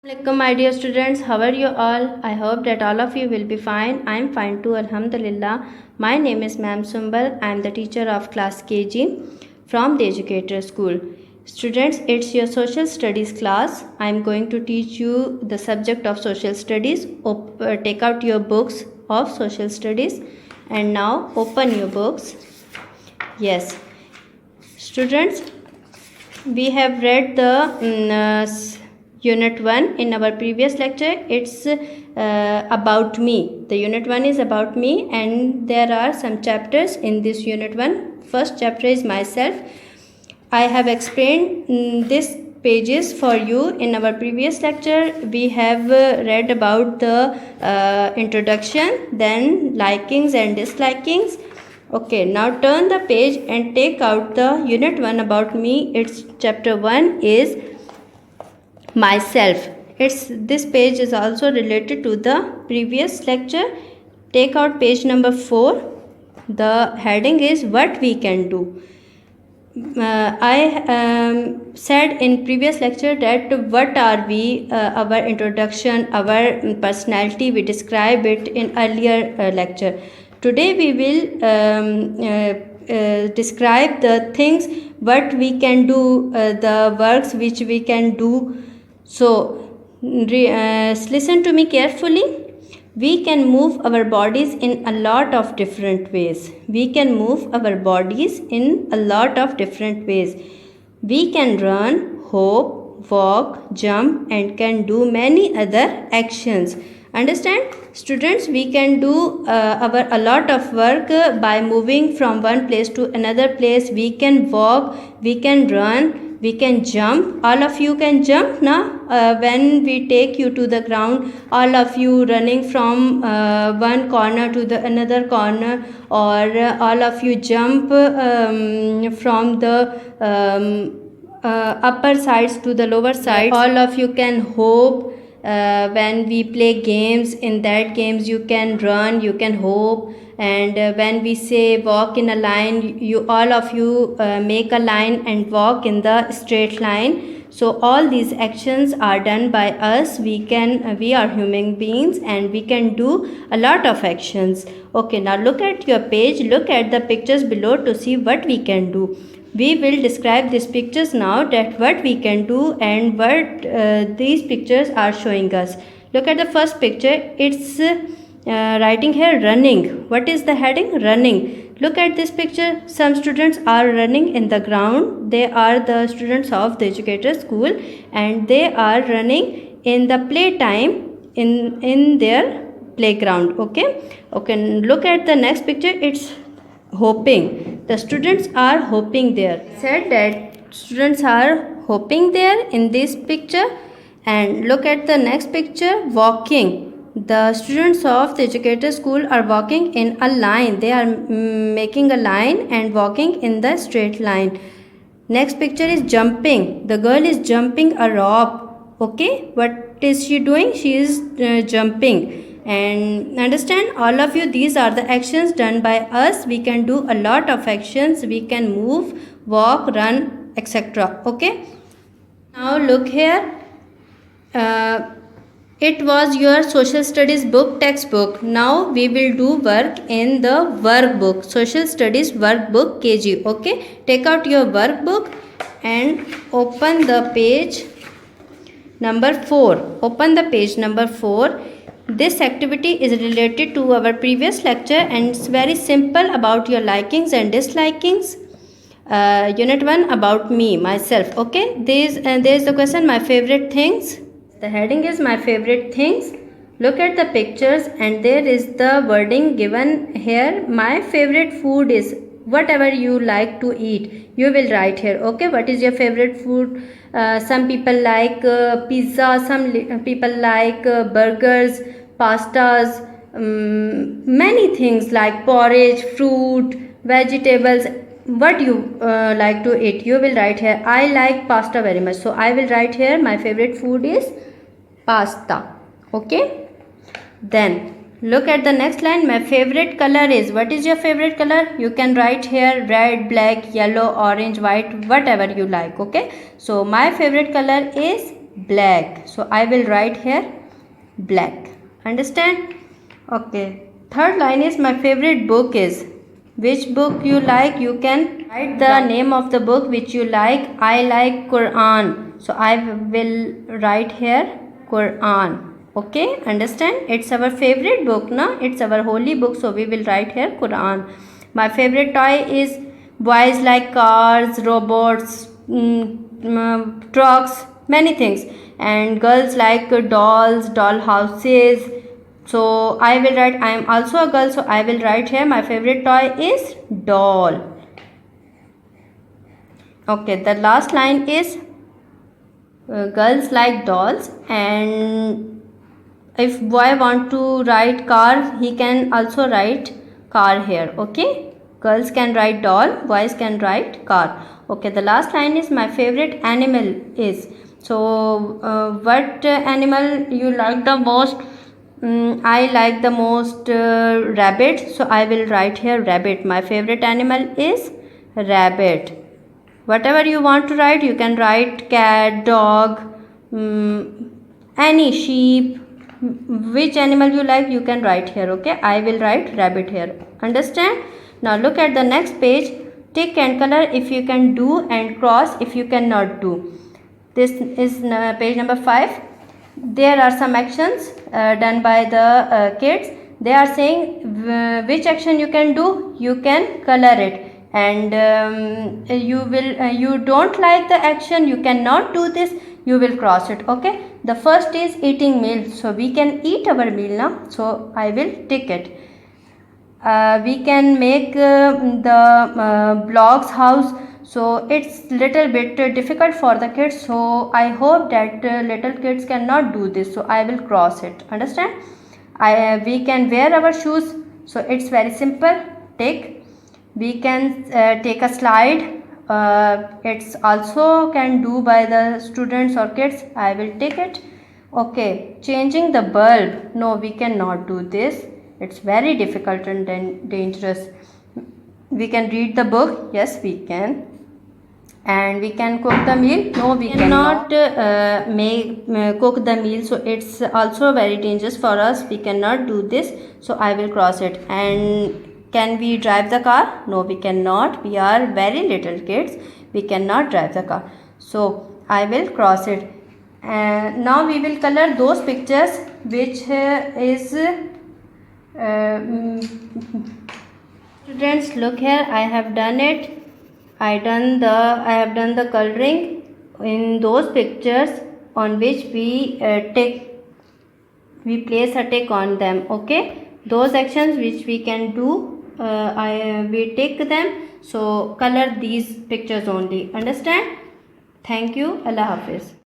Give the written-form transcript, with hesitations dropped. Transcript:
Assalamualaikum my dear students, how are you all? I hope that all of you will be fine. I am fine too, Alhamdulillah. My name is Ma'am Sumbal. I am the teacher of class KG from the Educator School. Students, it's your social studies class. I am going to teach you the subject of social studies. Take out your books of social studies and now open your books. Yes, students, we have read the Unit 1 in our previous lecture. It's about me. The Unit 1 is about me and there are some chapters in this Unit 1. First chapter is myself. I have explained these pages for you in our previous lecture. We have read about the introduction, then likings and dislikings. Okay, now turn the page and take out the Unit 1 about me. It's chapter 1 is myself. This page is also related to the previous lecture. Take out page number 4. The heading is what we can do. I said in previous lecture that what are we, our introduction, our personality, we describe it in earlier lecture. Today we will describe the things what we can do, the works which we can do. So listen to me carefully. We can move our bodies in a lot of different ways. We can move our bodies in a lot of different ways. We can run, hop, walk, jump and can do many other actions. Understand? Students, we can do a lot of work by moving from one place to another place. We can walk, we can run, we can jump. All of you can jump now. When we take you to the ground, all of you running from one corner to the another corner, or all of you jump from the upper sides to the lower sides. All of you can hope. When we play games, in that games you can run, you can hope, and when we say walk in a line, you all of you make a line and walk in the straight line. So all these actions are done by us. We are human beings and we can do a lot of actions. Okay, now look at your page, look at the pictures below to see what we can do. We will describe these pictures now, that what we can do and what these pictures are showing us. Look at the first picture. It's writing here running. What is the heading? Running. Look at this picture. Some students are running in the ground. They are the students of the Educator School and they are running in the playtime in their playground. Okay. Look at the next picture. It's hoping. The students are hoping there. Said that students are hoping there in this picture. And look at the next picture, walking. The students of the Educator School are walking in a line. They are making a line and walking in the straight line. Next picture is jumping. The girl is jumping a rope. Okay, what is she doing? She is jumping. And understand, all of you, these are the actions done by us. We can do a lot of actions. We can move, walk, run, etc. Okay, now look here. It was your social studies book textbook. Now we will do work in the workbook, social studies workbook KG. Okay, take out your workbook and open the page number 4. Open the page number 4. This activity is related to our previous lecture and it's very simple, about your likings and dislikings. Unit 1 about me, myself. Okay, there is the question, my favorite things. The heading is my favorite things. Look at the pictures and there is the wording given here. My favorite food is whatever you like to eat. You will write here. Okay, what is your favorite food? Some people like pizza, some people like burgers, pastas, many things like porridge, fruit, vegetables. What you like to eat, you will write here. I like pasta very much, so I will write here my favorite food is pasta. Okay, then look at the next line. My favorite color is, what is your favorite color? You can write here red, black, yellow, orange, white, whatever you like. Okay, so my favorite color is black. So I will write here black. Understand? Okay. Third line is my favorite book is. Which book you like? You can write the name of the book which you like. I like Quran. So I will write here Quran. Okay, understand? It's our favorite book, na? It's our holy book. So we will write here Quran. My favorite toy is boys like cars, robots, trucks, many things. And girls like dolls, doll houses. So I will write, I am also a girl, so I will write here my favorite toy is doll. Okay, the last line is girls like dolls, and if boy want to write car, he can also write car here. Okay, girls can write doll, boys can write car. Okay, the last line is my favorite animal is. So what animal you like the most? I like the most rabbit, so I will write here rabbit. My favorite animal is rabbit. Whatever you want to write, you can write cat, dog, any sheep, which animal you like, you can write here. Okay, I will write rabbit here. Understand? Now look at the next page. Tick and color if you can do, and cross if you cannot do. This is page number 5. There are some actions done by the kids. They are saying which action you can do, you can color it, and you don't like the action, you cannot do this, you will cross it. Okay, the first is eating meal, so we can eat our meal now, so I will tick it. We can make the blocks house, so it's little bit difficult for the kids, so I hope that little kids cannot do this, so I will cross it. Understand? We can wear our shoes, so it's very simple, take. We can take a slide, it's also can do by the students or kids, I will take it. Okay, changing the bulb, no, we cannot do this, it's very difficult and dangerous. We can read the book, yes we can. And we can cook the meal, no we cannot cook the meal, so it's also very dangerous for us, we cannot do this, so I will cross it. And can we drive the car? No we cannot, we are very little kids, we cannot drive the car, so I will cross it. And now we will color those pictures which is students, look here, I have done it. I have done the coloring in those pictures on which we place a tick on them. Okay, those actions which we can do, we tick them, so color these pictures only. Understand? Thank you. Allah Hafiz.